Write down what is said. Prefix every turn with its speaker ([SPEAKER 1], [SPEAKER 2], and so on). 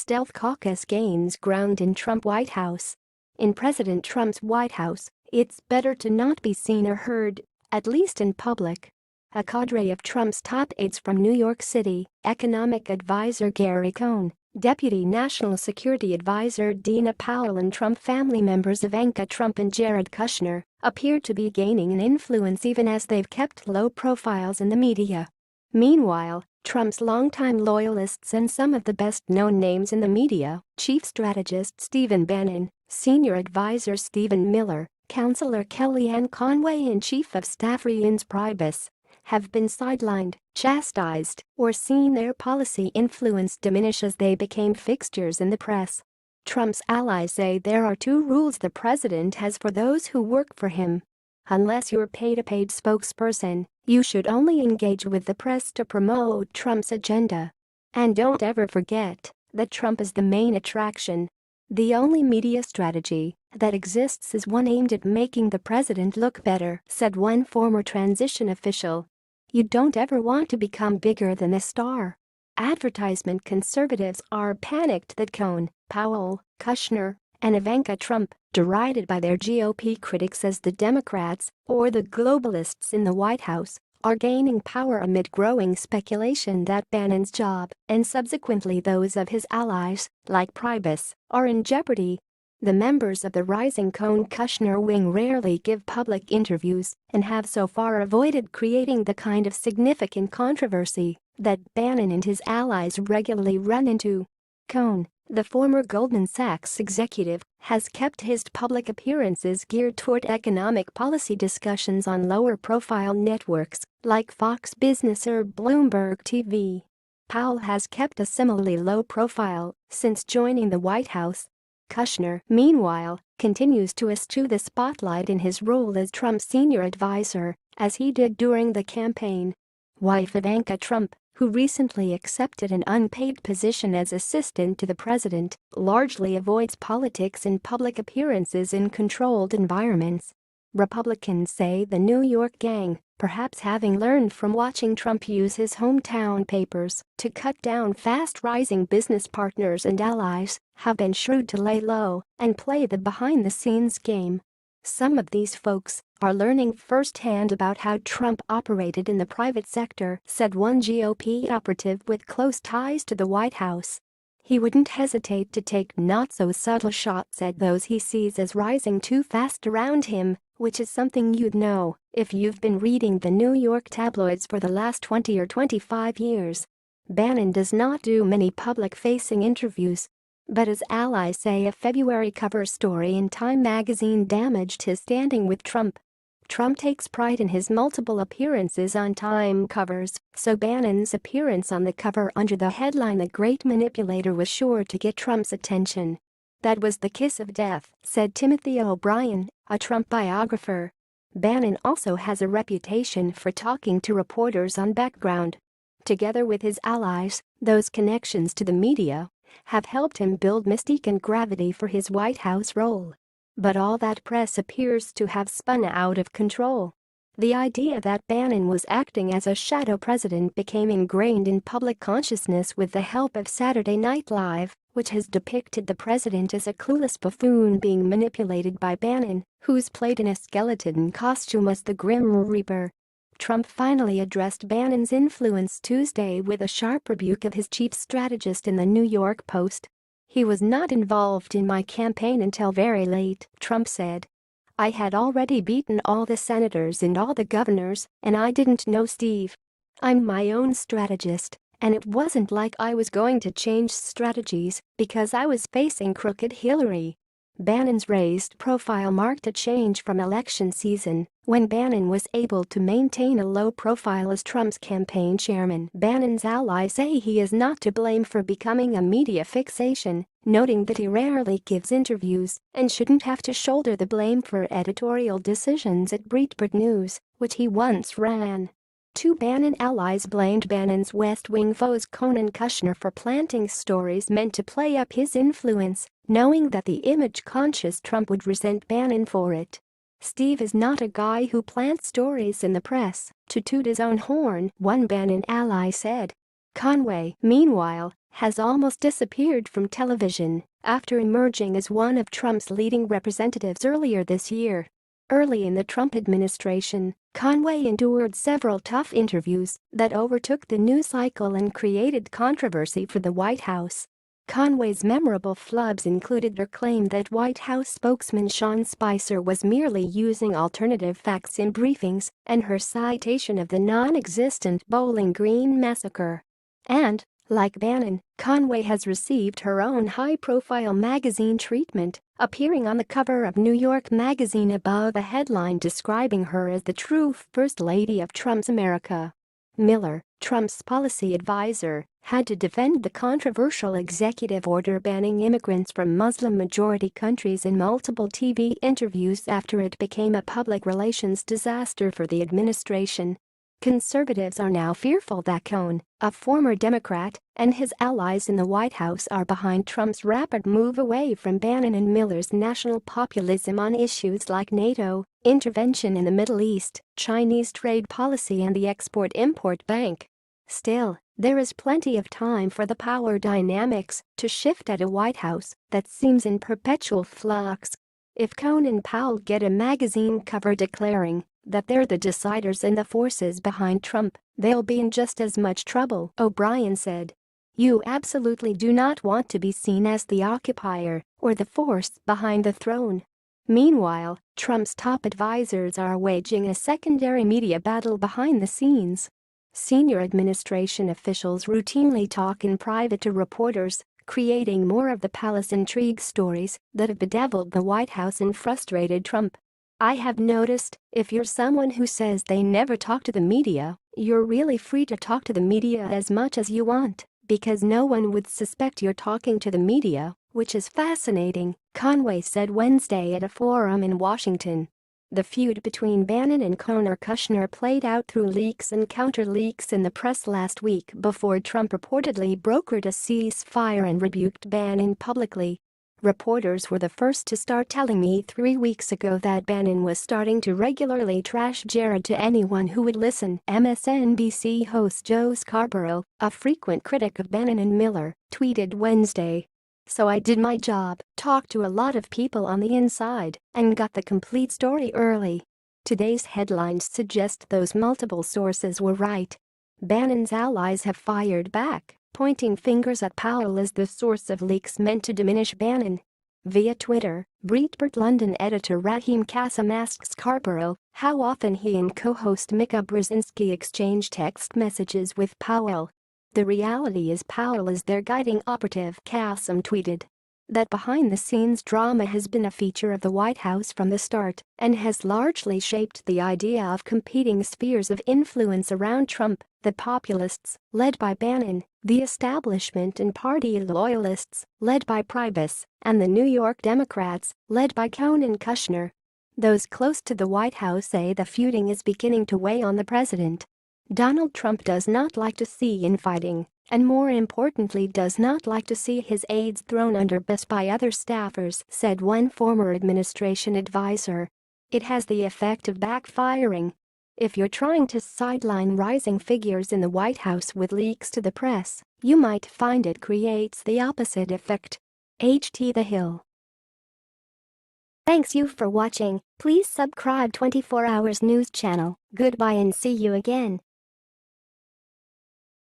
[SPEAKER 1] Stealth caucus gains ground in Trump White House. In President Trump's White House, it's better to not be seen or heard, at least in public. A cadre of Trump's top aides from New York City, economic advisor Gary Cohn, Deputy National Security Advisor Dina Powell and Trump family members Ivanka Trump and Jared Kushner, appear to be gaining an influence even as they've kept low profiles in the media. Meanwhile, Trump's longtime loyalists and some of the best-known names in the media, Chief Strategist Stephen Bannon, Senior Advisor Stephen Miller, Counselor Kellyanne Conway and Chief of Staff Reince Priebus, have been sidelined, chastised, or seen their policy influence diminish as they became fixtures in the press. Trump's allies say there are two rules the president has for those who work for him. Unless you're paid a paid spokesperson, you should only engage with the press to promote Trump's agenda. And don't ever forget that Trump is the main attraction. The only media strategy that exists is one aimed at making the president look better, said one former transition official. You don't ever want to become bigger than the star. Advertisement conservatives are panicked that Cohn, Powell, Kushner, and Ivanka Trump, derided by their GOP critics as the Democrats or the globalists in the White House, are gaining power amid growing speculation that Bannon's job, and subsequently those of his allies, like Priebus, are in jeopardy. The members of the rising Cohn-Kushner wing rarely give public interviews and have so far avoided creating the kind of significant controversy that Bannon and his allies regularly run into. Cohn, the former Goldman Sachs executive, has kept his public appearances geared toward economic policy discussions on lower-profile networks like Fox Business or Bloomberg TV. Powell has kept a similarly low profile since joining the White House. Kushner, meanwhile, continues to eschew the spotlight in his role as Trump's senior advisor, as he did during the campaign. Wife Ivanka Trump, who recently accepted an unpaid position as assistant to the president, largely avoids politics and public appearances in controlled environments. Republicans say the New York gang, perhaps having learned from watching Trump use his hometown papers to cut down fast-rising business partners and allies, have been shrewd to lay low and play the behind-the-scenes game. Some of these folks are learning firsthand about how Trump operated in the private sector, said one GOP operative with close ties to the White House. He wouldn't hesitate to take not-so-subtle shots at those he sees as rising too fast around him, which is something you'd know if you've been reading the New York tabloids for the last 20 or 25 years. Bannon does not do many public-facing interviews, but his allies say a February cover story in Time magazine damaged his standing with Trump. Trump takes pride in his multiple appearances on Time covers, so Bannon's appearance on the cover under the headline "The Great Manipulator" was sure to get Trump's attention. That was the kiss of death, said Timothy O'Brien, a Trump biographer. Bannon also has a reputation for talking to reporters on background. Together with his allies, those connections to the media have helped him build mystique and gravity for his White House role. But all that press appears to have spun out of control. The idea that Bannon was acting as a shadow president became ingrained in public consciousness with the help of Saturday Night Live, which has depicted the president as a clueless buffoon being manipulated by Bannon, who's played in a skeleton costume as the Grim Reaper. Trump finally addressed Bannon's influence Tuesday with a sharp rebuke of his chief strategist in the New York Post. "He was not involved in my campaign until very late," Trump said. "I had already beaten all the senators and all the governors, and I didn't know Steve. I'm my own strategist, and it wasn't like I was going to change strategies because I was facing crooked Hillary." Bannon's raised profile marked a change from election season, when Bannon was able to maintain a low profile as Trump's campaign chairman. Bannon's allies say he is not to blame for becoming a media fixation, noting that he rarely gives interviews and shouldn't have to shoulder the blame for editorial decisions at Breitbart News, which he once ran. Two Bannon allies blamed Bannon's West Wing foes Cohn and Kushner for planting stories meant to play up his influence, knowing that the image-conscious Trump would resent Bannon for it. "Steve is not a guy who plants stories in the press to toot his own horn," one Bannon ally said. Conway, meanwhile, has almost disappeared from television after emerging as one of Trump's leading representatives earlier this year. Early in the Trump administration, Conway endured several tough interviews that overtook the news cycle and created controversy for the White House. Conway's memorable flubs included her claim that White House spokesman Sean Spicer was merely using alternative facts in briefings and her citation of the non-existent Bowling Green massacre. And, like Bannon, Conway has received her own high-profile magazine treatment, appearing on the cover of New York Magazine above a headline describing her as the true First Lady of Trump's America. Miller, Trump's policy advisor, had to defend the controversial executive order banning immigrants from Muslim-majority countries in multiple TV interviews after it became a public relations disaster for the administration. Conservatives are now fearful that Cohn, a former Democrat, and his allies in the White House are behind Trump's rapid move away from Bannon and Miller's national populism on issues like NATO, intervention in the Middle East, Chinese trade policy and the Export-Import Bank. Still, there is plenty of time for the power dynamics to shift at a White House that seems in perpetual flux. If Cohn and Powell get a magazine cover declaring that they're the deciders and the forces behind Trump, they'll be in just as much trouble, O'Brien said. You absolutely do not want to be seen as the occupier or the force behind the throne. Meanwhile, Trump's top advisors are waging a secondary media battle behind the scenes. Senior administration officials routinely talk in private to reporters, creating more of the palace intrigue stories that have bedeviled the White House and frustrated Trump. I have noticed, if you're someone who says they never talk to the media, you're really free to talk to the media as much as you want, because no one would suspect you're talking to the media, which is fascinating, Conway said Wednesday at a forum in Washington. The feud between Bannon and Kushner played out through leaks and counter-leaks in the press last week before Trump reportedly brokered a ceasefire and rebuked Bannon publicly. Reporters were the first to start telling me 3 weeks ago that Bannon was starting to regularly trash Jared to anyone who would listen, MSNBC host Joe Scarborough, a frequent critic of Bannon and Miller, tweeted Wednesday. So I did my job, talked to a lot of people on the inside, and got the complete story early. Today's headlines suggest those multiple sources were right. Bannon's allies have fired back, pointing fingers at Powell as the source of leaks meant to diminish Bannon. Via Twitter, Breitbart London editor Raheem Kassam asks Scarborough how often he and co-host Mika Brzezinski exchange text messages with Powell. The reality is Powell is their guiding operative, Kassam tweeted. That behind-the-scenes drama has been a feature of the White House from the start and has largely shaped the idea of competing spheres of influence around Trump, the populists, led by Bannon, the establishment and party loyalists, led by Priebus, and the New York Democrats, led by Cohn and Kushner. Those close to the White House say the feuding is beginning to weigh on the president. Donald Trump does not like to see infighting, and more importantly does not like to see his aides thrown under bus by other staffers, said one former administration advisor. It has the effect of backfiring. If you're trying to sideline rising figures in the White House with leaks to the press, you might find it creates the opposite effect. HT The Hill. Thanks you for watching. Please subscribe 24 Hours News channel. Goodbye and see you again.